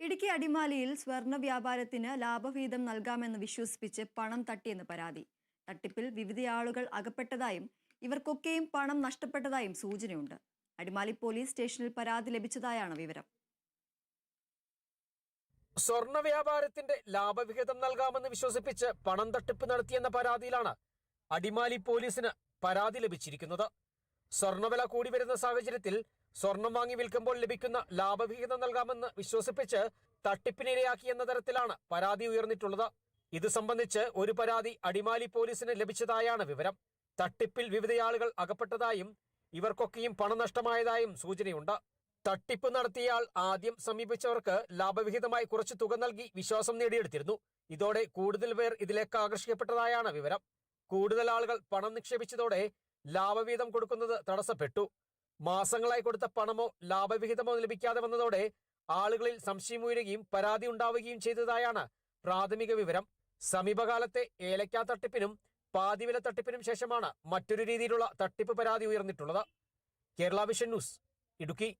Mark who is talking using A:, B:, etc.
A: ഇടുക്കി അടിമാലിയിൽ സ്വർണ്ണ വ്യാപാരത്തിന് ലാഭവിഹിതം നൽകാമെന്ന് വിശ്വസിപ്പിച്ച് പണം തട്ടിയെന്ന് പരാതി. തട്ടിപ്പിൽ വിവിധ ആളുകൾ അകപ്പെട്ടതായും ഇവർക്കൊക്കെയും പണം നഷ്ടപ്പെട്ടതായും സൂചനയുണ്ട്. അടിമാലി പോലീസ് സ്റ്റേഷനിൽ പരാതി ലഭിച്ചതായാണ് വിവരം.
B: സ്വർണ്ണ വ്യാപാരത്തിന്റെ ലാഭവിഹിതം നൽകാമെന്ന് വിശ്വസിപ്പിച്ച് പണം തട്ടിപ്പ് നടത്തിയെന്ന പരാതിയിലാണ് അടിമാലി പോലീസിന് പരാതി ലഭിച്ചിരിക്കുന്നത്. സ്വർണ്ണവില കൂടി വരുന്ന സാഹചര്യത്തിൽ സ്വർണം വാങ്ങി വിൽക്കുമ്പോൾ ലഭിക്കുന്ന ലാഭവിഹിതം നൽകാമെന്ന് വിശ്വസിപ്പിച്ച് തട്ടിപ്പിനിരയാക്കിയെന്ന തരത്തിലാണ് പരാതി ഉയർന്നിട്ടുള്ളത്. ഇത് സംബന്ധിച്ച് ഒരു പരാതി അടിമാലി പോലീസിന് ലഭിച്ചതായാണ് വിവരം. തട്ടിപ്പിൽ വിവിധയാളുകൾ അകപ്പെട്ടതായും ഇവർക്കൊക്കെയും പണം നഷ്ടമായതായും സൂചനയുണ്ട്. തട്ടിപ്പ് നടത്തിയയാൾ ആദ്യം സമീപിച്ചവർക്ക് ലാഭവിഹിതമായി കുറച്ച് തുക നൽകി വിശ്വാസം നേടിയെടുത്തിരുന്നു. ഇതോടെ കൂടുതൽ പേർ ഇതിലേക്ക് ആകർഷിക്കപ്പെട്ടതായാണ് വിവരം. കൂടുതൽ ആളുകൾ പണം നിക്ഷേപിച്ചതോടെ ലാഭവിഹിതം കൊടുക്കുന്നത് തടസ്സപ്പെട്ടു. മാസങ്ങളായി കൊടുത്ത പണമോ ലാഭവിഹിതമോ ലഭിക്കാതെ വന്നതോടെ ആളുകളിൽ സംശയമുയരുകയും പരാതി ഉണ്ടാവുകയും ചെയ്തതായാണ് പ്രാഥമിക വിവരം. സമീപകാലത്തെ ഏലക്കാ തട്ടിപ്പിനും പാതിവില തട്ടിപ്പിനും ശേഷമാണ് മറ്റൊരു രീതിയിലുള്ള തട്ടിപ്പ് പരാതി ഉയർന്നിട്ടുള്ളത്. Kerala Vision News, Idukki.